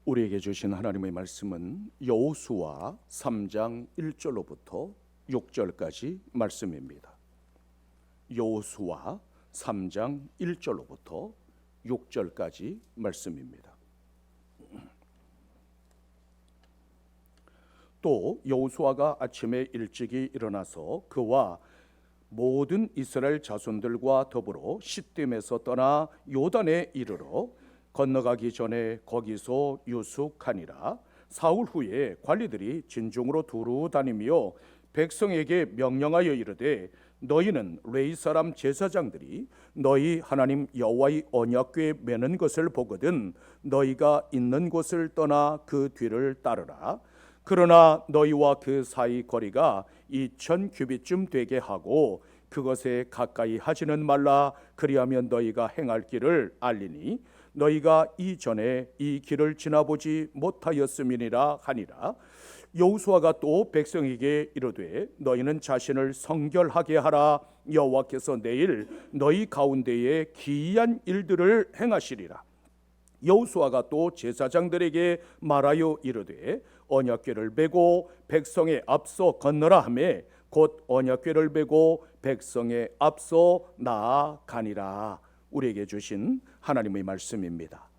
우리에게 주신 하나님의 말씀은 여호수아 3장 1절로부터 6절까지 말씀입니다. 여호수아 3장 1절로부터 6절까지 말씀입니다. 또 여호수아가 아침에 일찍이 일어나서 그와 모든 이스라엘 자손들과 더불어 시딤에서 떠나 요단에 이르러 건너가기 전에 거기서 유숙하니라. 사흘 후에 관리들이 진중으로 두루 다니며 백성에게 명령하여 이르되 너희는 레위 사람 제사장들이 너희 하나님 여호와의 언약궤에 매는 것을 보거든 너희가 있는 곳을 떠나 그 뒤를 따르라. 그러나 너희와 그 사이 거리가 2000 규빗쯤 되게 하고 그것에 가까이 하지는 말라. 그리하면 너희가 행할 길을 알리니 너희가 이전에 이 길을 지나보지 못하였음이니라 하니라. 여호수아가 또 백성에게 이르되 너희는 자신을 성결하게 하라. 여호와께서 내일 너희 가운데에 기이한 일들을 행하시리라. 여호수아가 또 제사장들에게 말하여 이르되 언약궤를 메고 백성의 앞서 건너라 하매 곧 언약궤를 메고 백성의 앞서 나아가니라. 우리에게 주신 하나님의 말씀입니다.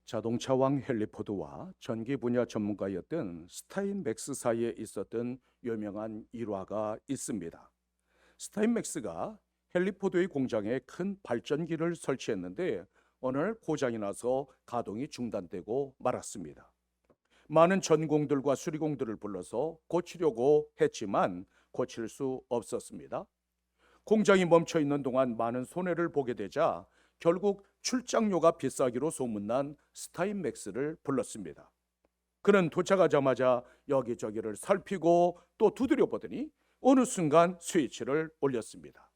자동차 왕 헨리 포드와 전기 분야 전문가였던 스타인맥스 사이에 있었던 유명한 일화가 있습니다. 스타인맥스가 헨리 포드의 공장에 큰 발전기를 설치했는데 어느 날 고장이 나서 가동이 중단되고 말았습니다. 많은 전공들과 수리공들을 불러서 고치려고 했지만 고칠 수 없었습니다. 공장이 멈춰 있는 동안 많은 손해를 보게 되자 결국 출장료가 비싸기로 소문난 스타인맥스를 불렀습니다. 그는 도착하자마자 여기저기를 살피고 또 두드려 보더니 어느 순간 스위치를 올렸습니다.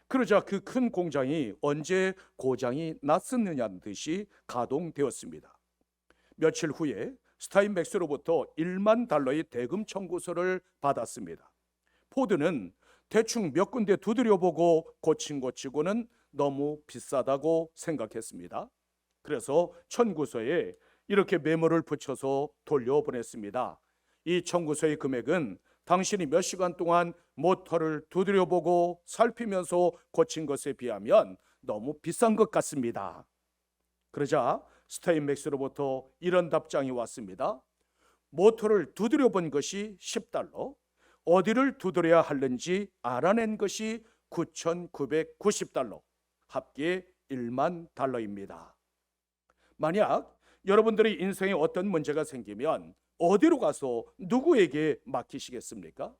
그러자 그 큰 공장이 언제 고장이 났었느냐는 듯이 가동되었습니다. 며칠 후에 스타인맥스로부터 $10,000,000의 대금 청구서를 받았습니다. 포드는 대충 몇 군데 두드려보고 고친 것 치고는 너무 비싸다고 생각했습니다. 그래서 청구서에 이렇게 메모를 붙여서 돌려보냈습니다. 이 청구서의 금액은 당신이 몇 시간 동안 모터를 두드려보고 살피면서 고친 것에 비하면 너무 비싼 것 같습니다. 그러자 스타인맥스로부터 이런 답장이 왔습니다. 모터를 두드려본 것이 $10, 어디를 두드려야 하는지 알아낸 것이 $9,990, 합계 $10,000입니다. 만약 여러분들의 인생에 어떤 문제가 생기면 어디로 가서 누구에게 맡기시겠습니까?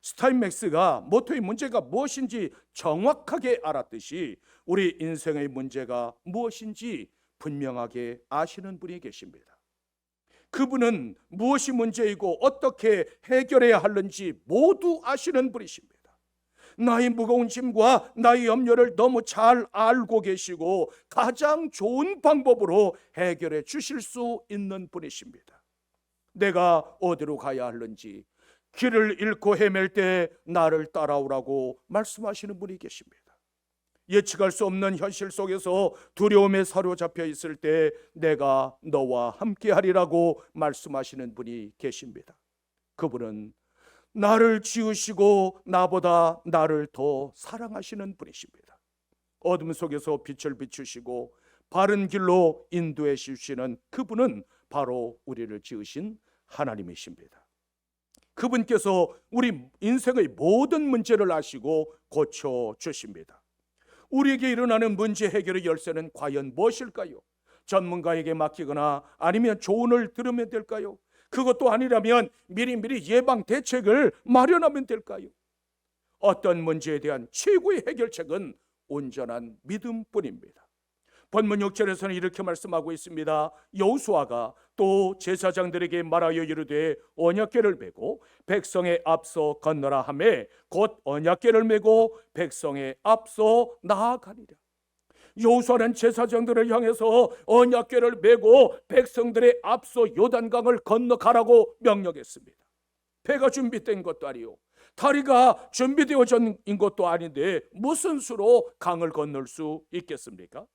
스타인맥스가 모터의 문제가 무엇인지 정확하게 알았듯이 우리 인생의 문제가 무엇인지 분명하게 아시는 분이 계십니다. 그분은 무엇이 문제이고 어떻게 해결해야 하는지 모두 아시는 분이십니다. 나의 무거운 짐과 나의 염려를 너무 잘 알고 계시고 가장 좋은 방법으로 해결해 주실 수 있는 분이십니다. 내가 어디로 가야 하는지 길을 잃고 헤맬 때 나를 따라오라고 말씀하시는 분이 계십니다. 예측할 수 없는 현실 속에서 두려움에 사로잡혀 있을 때 내가 너와 함께 하리라고 말씀하시는 분이 계십니다. 그분은 나를 지으시고 나보다 나를 더 사랑하시는 분이십니다. 어둠 속에서 빛을 비추시고 바른 길로 인도해 주시는 그분은 바로 우리를 지으신 하나님이십니다. 그분께서 우리 인생의 모든 문제를 아시고 고쳐주십니다. 우리에게 일어나는 문제 해결의 열쇠는 과연 무엇일까요? 전문가에게 맡기거나 아니면 조언을 들으면 될까요? 그것도 아니라면 미리미리 예방 대책을 마련하면 될까요? 어떤 문제에 대한 최고의 해결책은 온전한 믿음뿐입니다. 본문 6절에서는 이렇게 말씀하고 있습니다. 여호수아가 또 제사장들에게 말하여 이르되 언약궤를 메고 백성의 앞서 건너라 하매 곧 언약궤를 메고 백성의 앞서 나아가니라. 여호수아는 제사장들을 향해서 언약궤를 메고 백성들의 앞서 요단강을 건너가라고 명령했습니다. 배가 준비된 것도 아니요 다리가 준비되어진 것도 아닌데 무슨 수로 강을 건널 수 있겠습니까?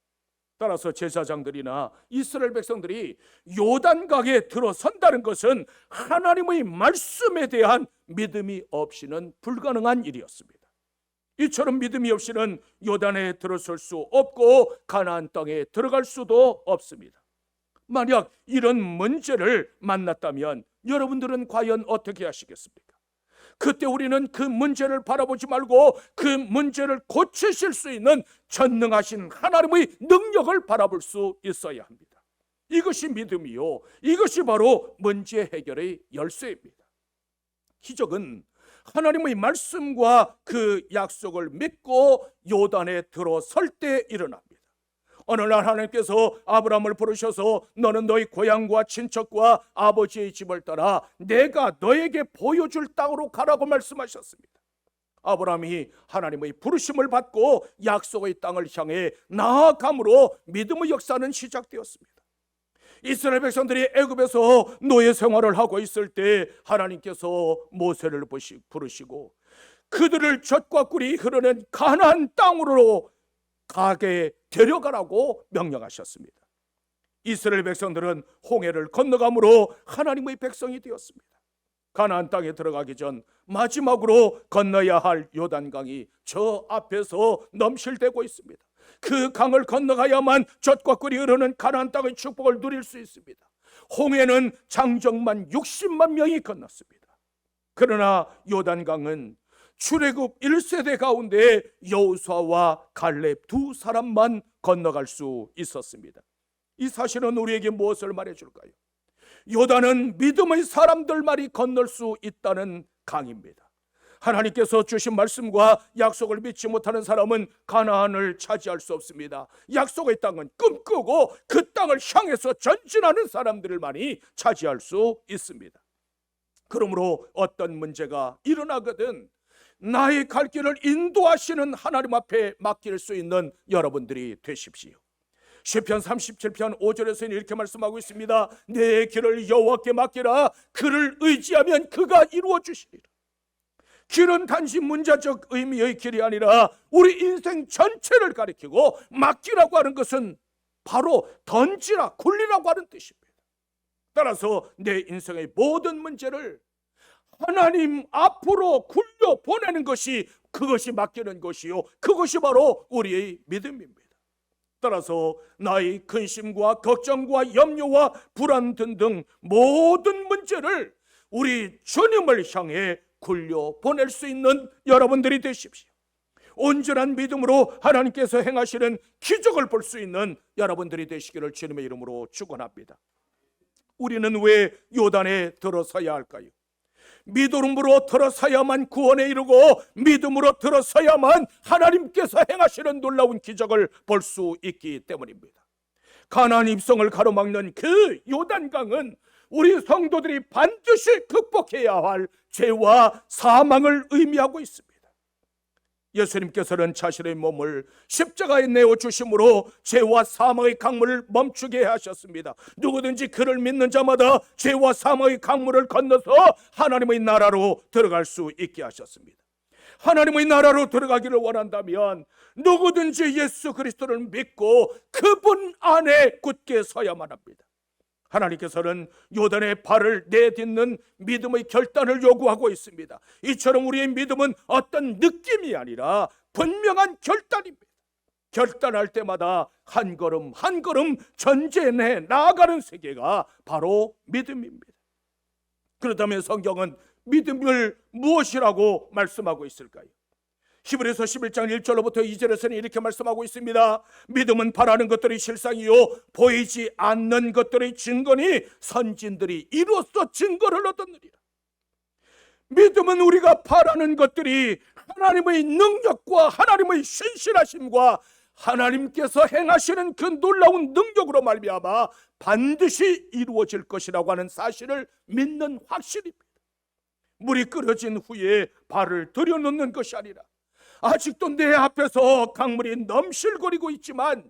따라서 제사장들이나 이스라엘 백성들이 요단강에 들어선다는 것은 하나님의 말씀에 대한 믿음이 없이는 불가능한 일이었습니다. 이처럼 믿음이 없이는 요단에 들어설 수 없고 가나안 땅에 들어갈 수도 없습니다. 만약 이런 문제를 만났다면 여러분들은 과연 어떻게 하시겠습니까? 그때 우리는 그 문제를 바라보지 말고 그 문제를 고치실 수 있는 전능하신 하나님의 능력을 바라볼 수 있어야 합니다. 이것이 믿음이요, 이것이 바로 문제 해결의 열쇠입니다. 기적은 하나님의 말씀과 그 약속을 믿고 요단에 들어설 때 일어납니다. 어느 날 하나님께서 아브라함을 부르셔서 너는 너희 고향과 친척과 아버지의 집을 떠나 내가 너에게 보여줄 땅으로 가라고 말씀하셨습니다. 아브라함이 하나님의 부르심을 받고 약속의 땅을 향해 나아감으로 믿음의 역사는 시작되었습니다. 이스라엘 백성들이 애굽에서 노예 생활을 하고 있을 때 하나님께서 모세를 부르시고 그들을 젖과 꿀이 흐르는 가나안 땅으로 가게 데려가라고 명령하셨습니다. 이스라엘 백성들은 홍해를 건너감으로 하나님의 백성이 되었습니다. 가나안 땅에 들어가기 전 마지막으로 건너야 할 요단강이 저 앞에서 넘실대고 있습니다. 그 강을 건너가야만 젖과 꿀이 흐르는 가나안 땅의 축복을 누릴 수 있습니다. 홍해는 장정만 60만 명이 건넜습니다. 그러나 요단강은 출애굽 1세대 가운데 여호수아와 갈렙 두 사람만 건너갈 수 있었습니다. 이 사실은 우리에게 무엇을 말해줄까요? 요단은 믿음의 사람들만이 건널 수 있다는 강입니다. 하나님께서 주신 말씀과 약속을 믿지 못하는 사람은 가나안을 차지할 수 없습니다. 약속의 땅은 꿈꾸고 그 땅을 향해서 전진하는 사람들만이 차지할 수 있습니다. 그러므로 어떤 문제가 일어나거든 나의 갈 길을 인도하시는 하나님 앞에 맡길 수 있는 여러분들이 되십시오. 시편 37편 5절에서는 이렇게 말씀하고 있습니다. 내 길을 여호와께 맡기라. 그를 의지하면 그가 이루어 주시리라. 길은 단지 문자적 의미의 길이 아니라 우리 인생 전체를 가리키고 맡기라고 하는 것은 바로 던지라, 굴리라고 하는 뜻입니다. 따라서 내 인생의 모든 문제를 하나님 앞으로 굴려 보내는 것이 그것이 맡기는 것이요, 그것이 바로 우리의 믿음입니다. 따라서 나의 근심과 걱정과 염려와 불안 등등 모든 문제를 우리 주님을 향해 굴려 보낼 수 있는 여러분들이 되십시오. 온전한 믿음으로 하나님께서 행하시는 기적을 볼 수 있는 여러분들이 되시기를 주님의 이름으로 축원합니다. 우리는 왜 요단에 들어서야 할까요? 믿음으로 들어서야만 구원에 이르고 믿음으로 들어서야만 하나님께서 행하시는 놀라운 기적을 볼 수 있기 때문입니다. 가나안 입성을 가로막는 그 요단강은 우리 성도들이 반드시 극복해야 할 죄와 사망을 의미하고 있습니다. 예수님께서는 자신의 몸을 십자가에 내어주심으로 죄와 사망의 강물을 멈추게 하셨습니다. 누구든지 그를 믿는 자마다 죄와 사망의 강물을 건너서 하나님의 나라로 들어갈 수 있게 하셨습니다. 하나님의 나라로 들어가기를 원한다면 누구든지 예수 그리스도를 믿고 그분 안에 굳게 서야만 합니다. 하나님께서는 요단의 발을 내딛는 믿음의 결단을 요구하고 있습니다. 이처럼 우리의 믿음은 어떤 느낌이 아니라 분명한 결단입니다. 결단할 때마다 한 걸음 한 걸음 전진해 나아가는 세계가 바로 믿음입니다. 그렇다면 성경은 믿음을 무엇이라고 말씀하고 있을까요? 히브리서 11장 1절로부터 2절에서는 이렇게 말씀하고 있습니다. 믿음은 바라는 것들의 실상이요 보이지 않는 것들의 증거니 선진들이 이로써 증거를 얻었느니라. 믿음은 우리가 바라는 것들이 하나님의 능력과 하나님의 신실하심과 하나님께서 행하시는 그 놀라운 능력으로 말미암아 반드시 이루어질 것이라고 하는 사실을 믿는 확신입니다. 물이 끓여진 후에 발을 들여놓는 것이 아니라 아직도 내 앞에서 강물이 넘실거리고 있지만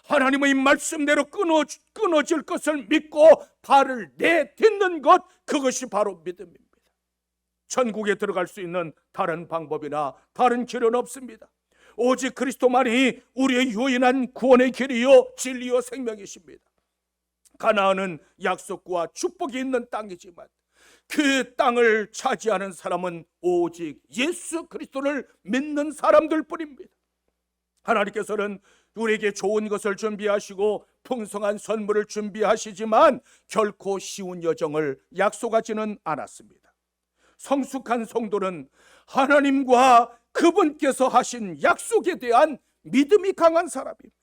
하나님의 말씀대로 끊어질 것을 믿고 발을 내딛는 것, 그것이 바로 믿음입니다. 천국에 들어갈 수 있는 다른 방법이나 다른 길은 없습니다. 오직 그리스도만이 우리의 유일한 구원의 길이요 진리요 생명이십니다. 가나안은 약속과 축복이 있는 땅이지만 그 땅을 차지하는 사람은 오직 예수 그리스도를 믿는 사람들 뿐입니다. 하나님께서는 우리에게 좋은 것을 준비하시고 풍성한 선물을 준비하시지만 결코 쉬운 여정을 약속하지는 않았습니다. 성숙한 성도는 하나님과 그분께서 하신 약속에 대한 믿음이 강한 사람입니다.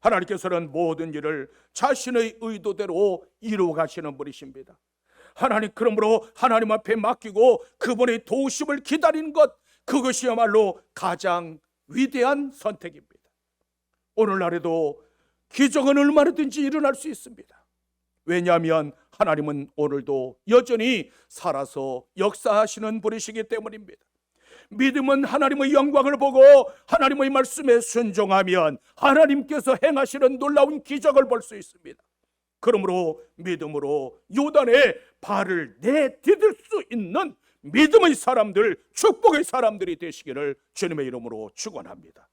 하나님께서는 모든 일을 자신의 의도대로 이루어 가시는 분이십니다. 그러므로 하나님 앞에 맡기고 그분의 도우심을 기다리는 것, 그것이야말로 가장 위대한 선택입니다. 오늘날에도 기적은 얼마든지 일어날 수 있습니다. 왜냐하면 하나님은 오늘도 여전히 살아서 역사하시는 분이시기 때문입니다. 믿음은 하나님의 영광을 보고 하나님의 말씀에 순종하면 하나님께서 행하시는 놀라운 기적을 볼 수 있습니다. 그러므로 믿음으로 요단에 발을 내디딜 수 있는 믿음의 사람들, 축복의 사람들이 되시기를 주님의 이름으로 축원합니다.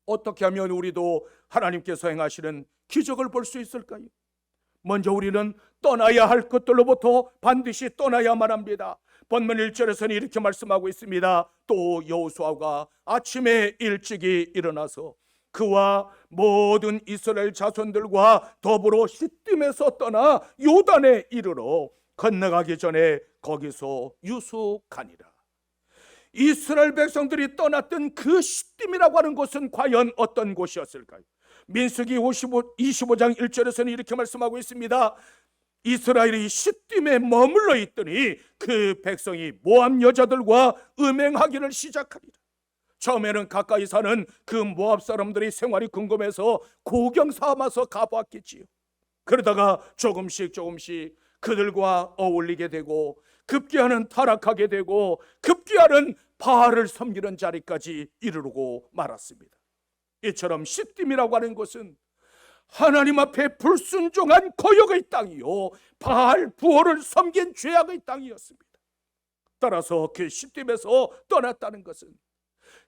어떻게 하면 우리도 하나님께서 행하시는 기적을 볼 수 있을까요? 먼저 우리는 떠나야 할 것들로부터 반드시 떠나야만 합니다. 본문 1절에서는 이렇게 말씀하고 있습니다. 또 여호수아가 아침에 일찍이 일어나서 그와 모든 이스라엘 자손들과 더불어 시딤에서 떠나 요단에 이르러 건너가기 전에 거기서 유숙하니라. 이스라엘 백성들이 떠났던 그 시딤이라고 하는 곳은 과연 어떤 곳이었을까요? 민수기 25장 1절에서는 이렇게 말씀하고 있습니다. 이스라엘이 시딤에 머물러 있더니 그 백성이 모압 여자들과 음행하기를 시작하리라. 처음에는 가까이 사는 그 모압 사람들이 생활이 궁금해서 구경 삼아서 가보았겠지요. 그러다가 조금씩 그들과 어울리게 되고 급기야는 타락하게 되고 급기야는 바알을 섬기는 자리까지 이르르고 말았습니다. 이처럼 시딤이라고 하는 것은 하나님 앞에 불순종한 거역의 땅이요 바알 부호를 섬긴 죄악의 땅이었습니다. 따라서 그 시딤에서 떠났다는 것은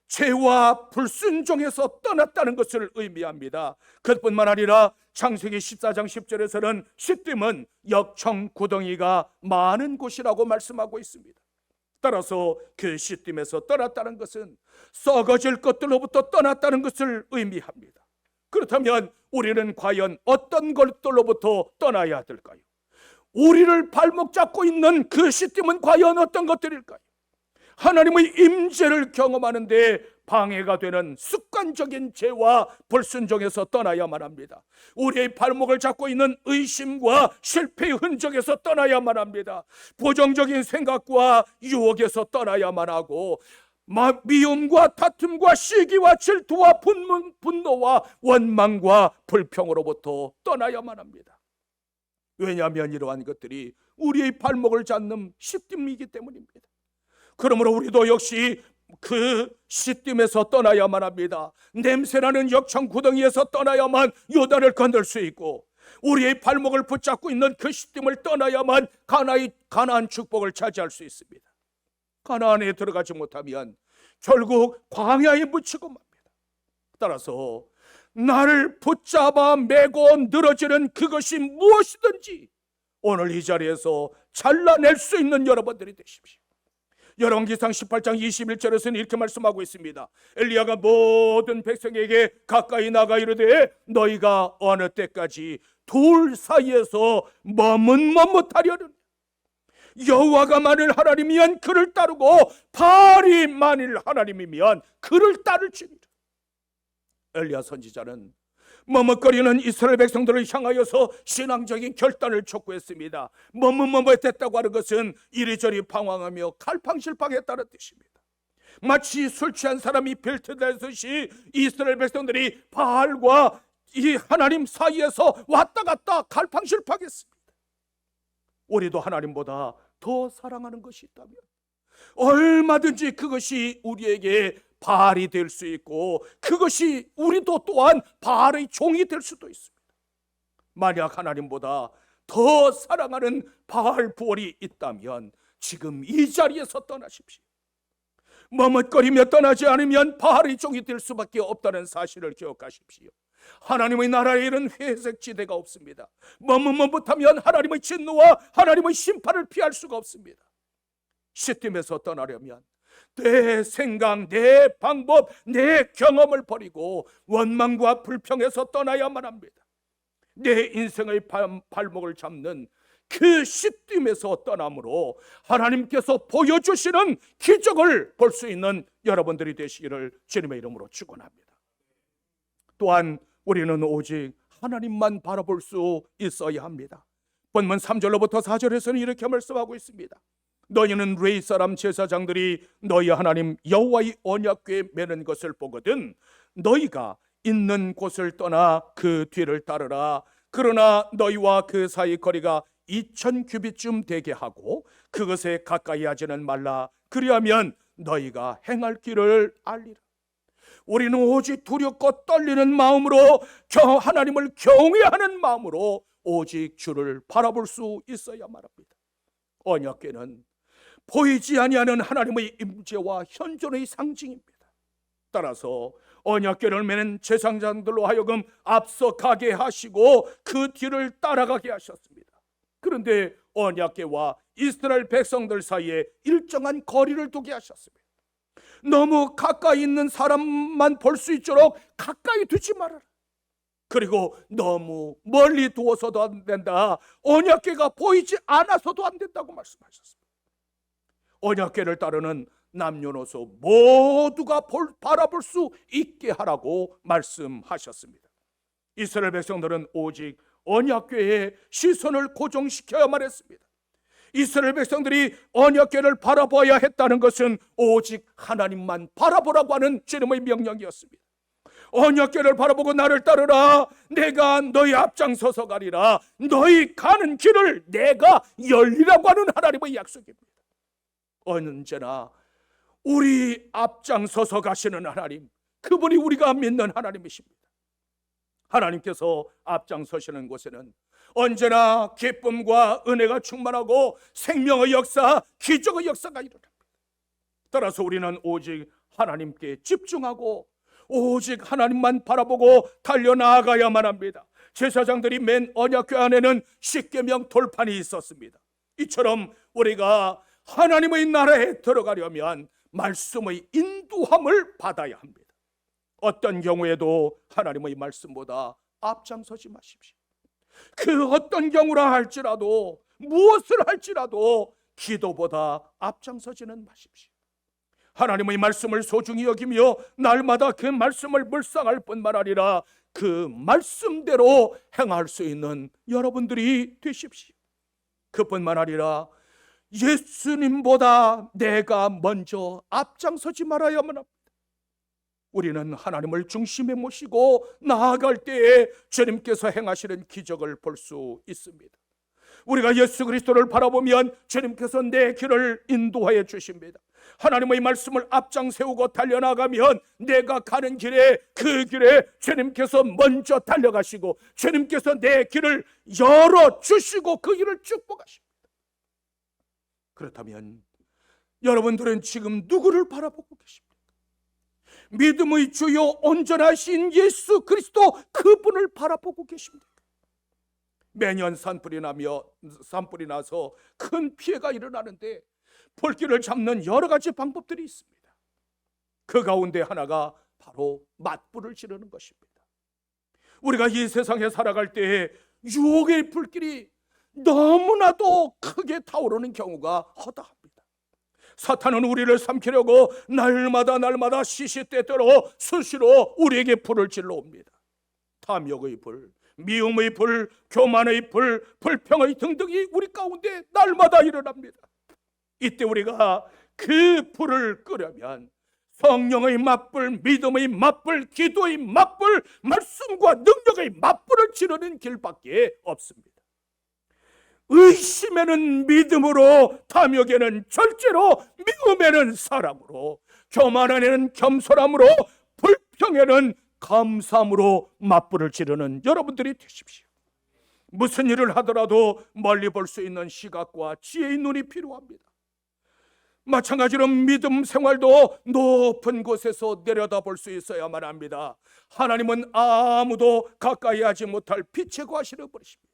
죄와 불순종에서 떠났다는 것을 의미합니다. 그뿐만 아니라 창세기 14장 10절에서는 시딤은 역청구덩이가 많은 곳이라고 말씀하고 있습니다. 따라서 그 시딤에서 떠났다는 것은 썩어질 것들로부터 떠났다는 것을 의미합니다. 그렇다면 우리는 과연 어떤 것들로부터 떠나야 될까요? 우리를 발목 잡고 있는 그 시딤은 과연 어떤 것들일까요? 하나님의 임재를 경험하는데 방해가 되는 습관적인 죄와 불순종에서 떠나야만 합니다. 우리의 발목을 잡고 있는 의심과 실패의 흔적에서 떠나야만 합니다. 부정적인 생각과 유혹에서 떠나야만 하고 미움과 다툼과 시기와 질투와 분노와 원망과 불평으로부터 떠나야만 합니다. 왜냐하면 이러한 것들이 우리의 발목을 잡는 시딤이기 때문입니다. 그러므로 우리도 역시 그 시딤에서 떠나야만 합니다. 냄새나는 역청구덩이에서 떠나야만 요단을 건널 수 있고 우리의 발목을 붙잡고 있는 그 시딤을 떠나야만 가나안 축복을 차지할 수 있습니다. 가나안에 들어가지 못하면 결국 광야에 묻히고 맙니다. 따라서 나를 붙잡아 메고 늘어지는 그것이 무엇이든지 오늘 이 자리에서 잘라낼 수 있는 여러분들이 되십시오. 열왕기상 18장 21절에서는 이렇게 말씀하고 있습니다. 엘리야가 모든 백성에게 가까이 나가 이르되 너희가 어느 때까지 둘 사이에서 머뭇머뭇하려는 여호와가 만일 하나님이면 그를 따르고 바알이 만일 하나님이면 그를 따를지니라. 엘리야 선지자는 머뭇거리는 이스라엘 백성들을 향하여서 신앙적인 결단을 촉구했습니다. 머뭇머뭇했다고 하는 것은 이리저리 방황하며 갈팡실팡했다는 뜻입니다. 마치 술 취한 사람이 벨트되듯이 이스라엘 백성들이 바알과 이 하나님 사이에서 왔다 갔다 갈팡실팡했습니다. 우리도 하나님보다 더 사랑하는 것이 있다면 얼마든지 그것이 우리에게 바알이 될 수 있고 그것이 우리도 또한 바알의 종이 될 수도 있습니다. 만약 하나님보다 더 사랑하는 바알 부월이 있다면 지금 이 자리에서 떠나십시오. 머뭇거리며 떠나지 않으면 바알의 종이 될 수밖에 없다는 사실을 기억하십시오. 하나님의 나라에 이런 회색지대가 없습니다. 머뭇머뭇하면 하나님의 진노와 하나님의 심판을 피할 수가 없습니다. 시딤에서 떠나려면 내 생각, 내 방법, 내 경험을 버리고 원망과 불평에서 떠나야만 합니다. 내 인생의 발목을 잡는 그 시딤에서 떠남으로 하나님께서 보여주시는 기적을 볼 수 있는 여러분들이 되시기를 주님의 이름으로 축원합니다. 또한 우리는 오직 하나님만 바라볼 수 있어야 합니다. 본문 3절로부터 4절에서는 이렇게 말씀하고 있습니다. 너희는 레위 사람 제사장들이 너희 하나님 여호와의 언약궤에 매는 것을 보거든 너희가 있는 곳을 떠나 그 뒤를 따르라. 그러나 너희와 그 사이 거리가 2000규빗쯤 되게 하고 그것에 가까이 하지는 말라. 그리하면 너희가 행할 길을 알리라. 우리는 오직 두렵고 떨리는 마음으로 하나님을 경외하는 마음으로 오직 주를 바라볼 수 있어야만 합니다. 언약궤는 보이지 아니하는 하나님의 임재와 현존의 상징입니다. 따라서 언약궤를 매는 제사장들로 하여금 앞서 가게 하시고 그 뒤를 따라가게 하셨습니다. 그런데 언약궤와 이스라엘 백성들 사이에 일정한 거리를 두게 하셨습니다. 너무 가까이 있는 사람만 볼 수 있도록 가까이 두지 말아라. 그리고 너무 멀리 두어서도 안 된다. 언약궤가 보이지 않아서도 안 된다고 말씀하셨습니다. 언약궤를 따르는 남녀노소 모두가 바라볼 수 있게 하라고 말씀하셨습니다. 이스라엘 백성들은 오직 언약궤에 시선을 고정시켜야만 했습니다. 이스라엘 백성들이 언약궤를 바라봐야 했다는 것은 오직 하나님만 바라보라고 하는 주님의 명령이었습니다. 언약궤를 바라보고 나를 따르라. 내가 너희 앞장서서 가리라. 너희 가는 길을 내가 열리라고 하는 하나님의 약속입니다. 언제나 우리 앞장서서 가시는 하나님, 그분이 우리가 믿는 하나님이십니다. 하나님께서 앞장서시는 곳에는 언제나 기쁨과 은혜가 충만하고 생명의 역사, 기적의 역사가 일어납니다. 따라서 우리는 오직 하나님께 집중하고 오직 하나님만 바라보고 달려나가야만 합니다. 제사장들이 맨 언약궤 안에는 십계명 돌판이 있었습니다. 이처럼 우리가 하나님의 나라에 들어가려면 말씀의 인도함을 받아야 합니다. 어떤 경우에도 하나님의 말씀보다 앞장서지 마십시오. 그 어떤 경우라 할지라도 무엇을 할지라도 기도보다 앞장서지는 마십시오. 하나님의 말씀을 소중히 여기며 날마다 그 말씀을 묵상할 뿐만 아니라 그 말씀대로 행할 수 있는 여러분들이 되십시오. 그뿐만 아니라 예수님보다 내가 먼저 앞장서지 말아야만 합니다. 우리는 하나님을 중심에 모시고 나아갈 때에 주님께서 행하시는 기적을 볼 수 있습니다. 우리가 예수 그리스도를 바라보면 주님께서 내 길을 인도하여 주십니다. 하나님의 말씀을 앞장 세우고 달려나가면 내가 가는 길에 그 길에 주님께서 먼저 달려가시고 주님께서 내 길을 열어주시고 그 길을 축복하십니다. 그렇다면 여러분들은 지금 누구를 바라보고 계십니까? 믿음의 주요 온전하신 예수 그리스도 그분을 바라보고 계십니까? 매년 산불이 나서 큰 피해가 일어나는데 불길을 잡는 여러 가지 방법들이 있습니다. 그 가운데 하나가 바로 맞불을 지르는 것입니다. 우리가 이 세상에 살아갈 때에 유혹의 불길이 너무나도 크게 타오르는 경우가 허다합니다. 사탄은 우리를 삼키려고 날마다 시시때때로 수시로 우리에게 불을 질러옵니다. 탐욕의 불, 미움의 불, 교만의 불, 불평의 등등이 우리 가운데 날마다 일어납니다. 이때 우리가 그 불을 끄려면 성령의 맞불, 믿음의 맞불, 기도의 맞불, 말씀과 능력의 맞불을 지르는 길밖에 없습니다. 의심에는 믿음으로, 탐욕에는 절제로, 미움에는 사랑으로, 교만에는 겸손함으로, 불평에는 감사함으로 맞불을 지르는 여러분들이 되십시오. 무슨 일을 하더라도 멀리 볼 수 있는 시각과 지혜의 눈이 필요합니다. 마찬가지로 믿음 생활도 높은 곳에서 내려다볼 수 있어야만 합니다. 하나님은 아무도 가까이 하지 못할 빛의 과실을 버리십니다.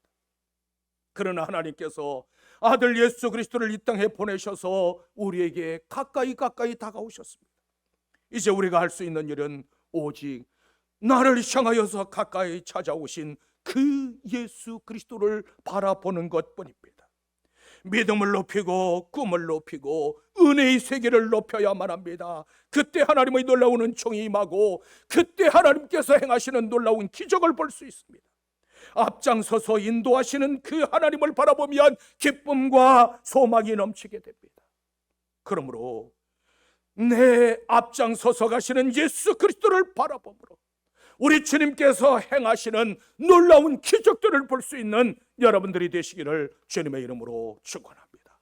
그러나 하나님께서 아들 예수 그리스도를 이 땅에 보내셔서 우리에게 가까이 다가오셨습니다. 이제 우리가 할 수 있는 일은 오직 나를 향하여서 가까이 찾아오신 그 예수 그리스도를 바라보는 것뿐입니다. 믿음을 높이고 꿈을 높이고 은혜의 세계를 높여야만 합니다. 그때 하나님의 놀라운 은총이 임하고 그때 하나님께서 행하시는 놀라운 기적을 볼 수 있습니다. 앞장서서 인도하시는 그 하나님을 바라보면 기쁨과 소망이 넘치게 됩니다. 그러므로 내 앞장서서 가시는 예수 그리스도를 바라보므로 우리 주님께서 행하시는 놀라운 기적들을 볼 수 있는 여러분들이 되시기를 주님의 이름으로 축원합니다.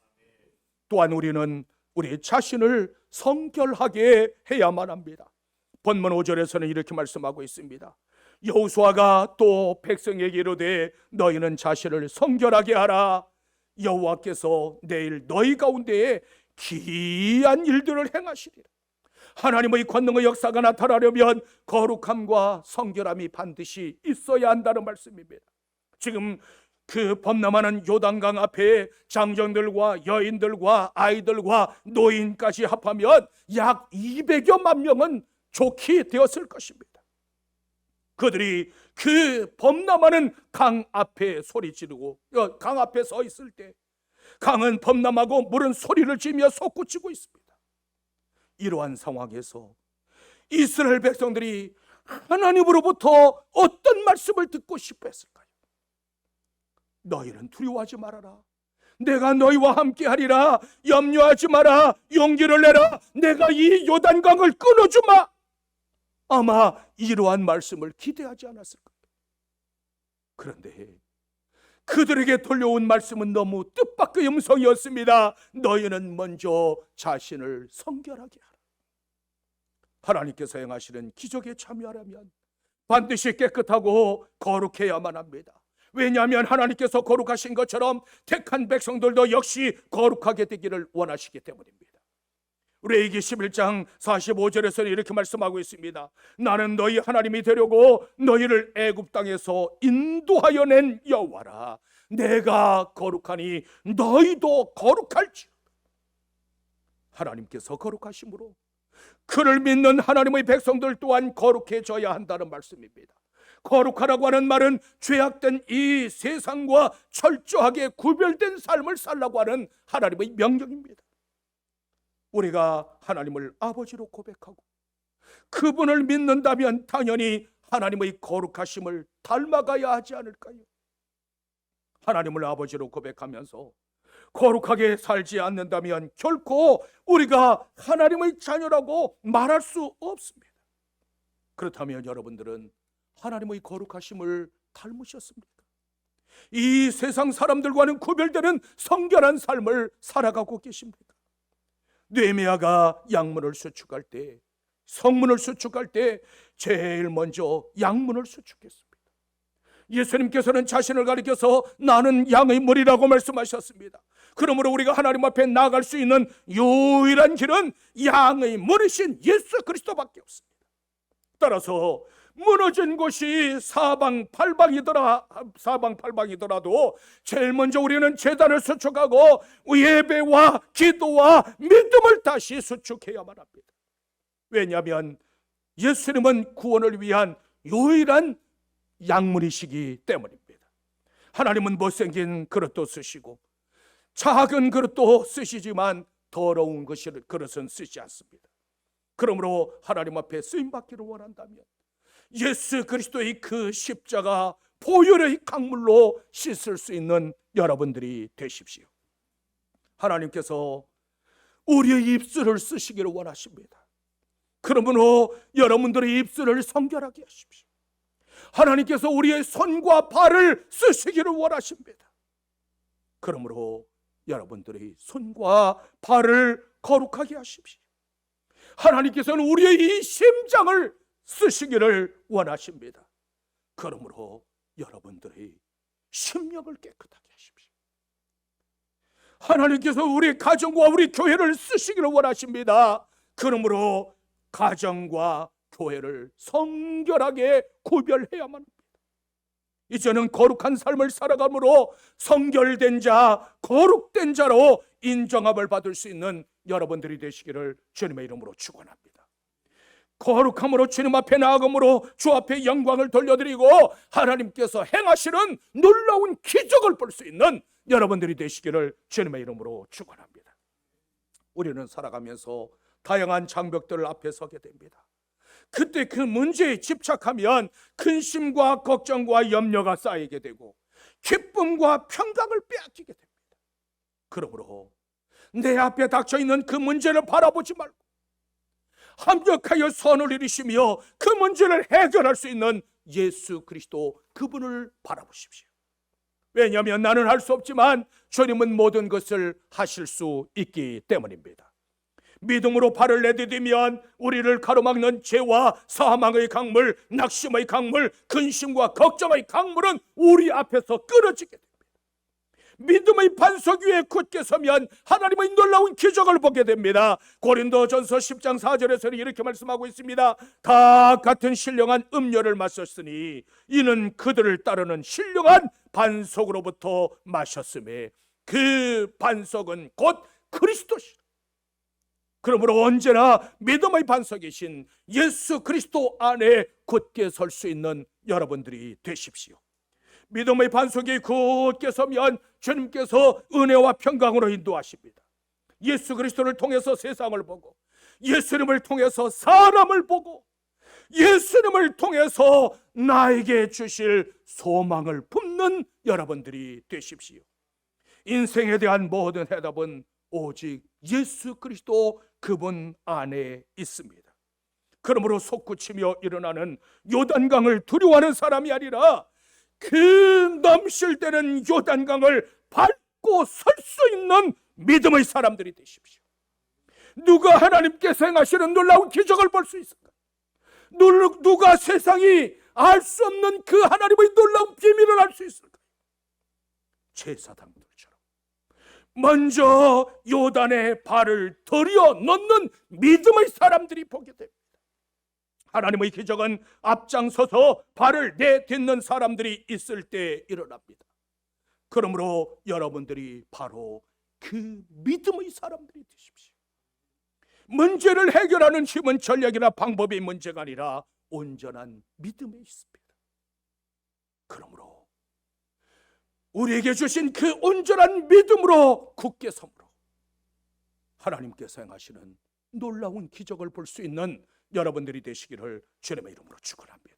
또한 우리는 우리 자신을 성결하게 해야만 합니다. 본문 5절에서는 이렇게 말씀하고 있습니다. 여호수아가 또 백성에게 이르되 너희는 자신을 성결하게 하라. 여호와께서 내일 너희 가운데에 기이한 일들을 행하시리라. 하나님의 권능의 역사가 나타나려면 거룩함과 성결함이 반드시 있어야 한다는 말씀입니다. 지금 그 범람하는 요단강 앞에 장정들과 여인들과 아이들과 노인까지 합하면 약 200여만 명은 좋게 되었을 것입니다. 그들이 그 범람하는 강 앞에 소리 지르고 강 앞에 서 있을 때 강은 범람하고 물은 소리를 지르며 솟구치고 있습니다. 이러한 상황에서 이스라엘 백성들이 하나님으로부터 어떤 말씀을 듣고 싶어 했을까요? 너희는 두려워하지 말아라. 내가 너희와 함께 하리라. 염려하지 마라. 용기를 내라. 내가 이 요단강을 끊어주마. 아마 이러한 말씀을 기대하지 않았을 거예요. 그런데 그들에게 들려온 말씀은 너무 뜻밖의 음성이었습니다. 너희는 먼저 자신을 성결하게 하라. 하나님께서 행하시는 기적에 참여하려면 반드시 깨끗하고 거룩해야만 합니다. 왜냐하면 하나님께서 거룩하신 것처럼 택한 백성들도 역시 거룩하게 되기를 원하시기 때문입니다. 레위기 11장 45절에서는 이렇게 말씀하고 있습니다. 나는 너희 하나님이 되려고 너희를 애굽 땅에서 인도하여 낸 여호와라. 내가 거룩하니 너희도 거룩할지. 하나님께서 거룩하심으로 그를 믿는 하나님의 백성들 또한 거룩해져야 한다는 말씀입니다. 거룩하라고 하는 말은 죄악된 이 세상과 철저하게 구별된 삶을 살라고 하는 하나님의 명령입니다. 우리가 하나님을 아버지로 고백하고 그분을 믿는다면 당연히 하나님의 거룩하심을 닮아가야 하지 않을까요? 하나님을 아버지로 고백하면서 거룩하게 살지 않는다면 결코 우리가 하나님의 자녀라고 말할 수 없습니다. 그렇다면 여러분들은 하나님의 거룩하심을 닮으셨습니까? 이 세상 사람들과는 구별되는 성결한 삶을 살아가고 계십니까? 느헤미야가 양문을 수축할 때, 성문을 수축할 때 제일 먼저 양문을 수축했습니다. 예수님께서는 자신을 가리켜서 나는 양의 머리라고 말씀하셨습니다. 그러므로 우리가 하나님 앞에 나아갈 수 있는 유일한 길은 양의 머리신 예수 그리스도밖에 없습니다. 따라서 무너진 곳이 사방팔방이더라도 제일 먼저 우리는 제단을 수축하고 예배와 기도와 믿음을 다시 수축해야만 합니다. 왜냐하면 예수님은 구원을 위한 유일한 양문이시기 때문입니다. 하나님은 못생긴 그릇도 쓰시고 작은 그릇도 쓰시지만 더러운 그릇은 쓰지 않습니다. 그러므로 하나님 앞에 쓰임받기를 원한다면 예수 그리스도의 그 십자가 보혈의 강물로 씻을 수 있는 여러분들이 되십시오. 하나님께서 우리의 입술을 쓰시기를 원하십니다. 그러므로 여러분들의 입술을 성결하게 하십시오. 하나님께서 우리의 손과 발을 쓰시기를 원하십니다. 그러므로 여러분들의 손과 발을 거룩하게 하십시오. 하나님께서는 우리의 이 심장을 쓰시기를 원하십니다. 그러므로 여러분들의 심령을 깨끗하게 하십시오. 하나님께서 우리 가정과 우리 교회를 쓰시기를 원하십니다. 그러므로 가정과 교회를 성결하게 구별해야만 합니다. 이제는 거룩한 삶을 살아감으로 성결된 자, 거룩된 자로 인정함을 받을 수 있는 여러분들이 되시기를 주님의 이름으로 축원합니다. 거룩함으로 주님 앞에 나아감으로 주 앞에 영광을 돌려드리고 하나님께서 행하시는 놀라운 기적을 볼 수 있는 여러분들이 되시기를 주님의 이름으로 축원합니다. 우리는 살아가면서 다양한 장벽들 앞에 서게 됩니다. 그때 그 문제에 집착하면 근심과 걱정과 염려가 쌓이게 되고 기쁨과 평강을 빼앗기게 됩니다. 그러므로 내 앞에 닥쳐있는 그 문제를 바라보지 말고 합력하여 선을 이루시며 그 문제를 해결할 수 있는 예수 그리스도 그분을 바라보십시오. 왜냐하면 나는 할 수 없지만 주님은 모든 것을 하실 수 있기 때문입니다. 믿음으로 발을 내디디면 우리를 가로막는 죄와 사망의 강물, 낙심의 강물, 근심과 걱정의 강물은 우리 앞에서 끊어지게 됩니다. 믿음의 반석 위에 굳게 서면 하나님의 놀라운 기적을 보게 됩니다. 고린도전서 10장 4절에서는 이렇게 말씀하고 있습니다. 다 같은 신령한 음료를 마셨으니 이는 그들을 따르는 신령한 반석으로부터 마셨음에 그 반석은 곧 그리스도시라. 그러므로 언제나 믿음의 반석이신 예수 그리스도 안에 굳게 설 수 있는 여러분들이 되십시오. 믿음의 반석이 굳게 서면 주님께서 은혜와 평강으로 인도하십니다. 예수 그리스도를 통해서 세상을 보고 예수님을 통해서 사람을 보고 예수님을 통해서 나에게 주실 소망을 품는 여러분들이 되십시오. 인생에 대한 모든 해답은 오직 예수 그리스도 그분 안에 있습니다. 그러므로 솟구치며 일어나는 요단강을 두려워하는 사람이 아니라 그 넘실대는 요단강을 밟고 설 수 있는 믿음의 사람들이 되십시오. 누가 하나님께서 행하시는 놀라운 기적을 볼 수 있을까? 누가 세상이 알 수 없는 그 하나님의 놀라운 비밀을 알 수 있을까? 제사장들처럼 먼저 요단에 발을 들여 넣는 믿음의 사람들이 보게 됩니다. 하나님의 기적은 앞장서서 발을 내딛는 사람들이 있을 때 일어납니다. 그러므로 여러분들이 바로 그 믿음의 사람들이 되십시오. 문제를 해결하는 힘은 전략이나 방법의 문제가 아니라 온전한 믿음에 있습니다. 그러므로 우리에게 주신 그 온전한 믿음으로 굳게 섬으로 하나님께서 행하시는 놀라운 기적을 볼 수 있는 여러분들이 되시기를 주님의 이름으로 축원합니다.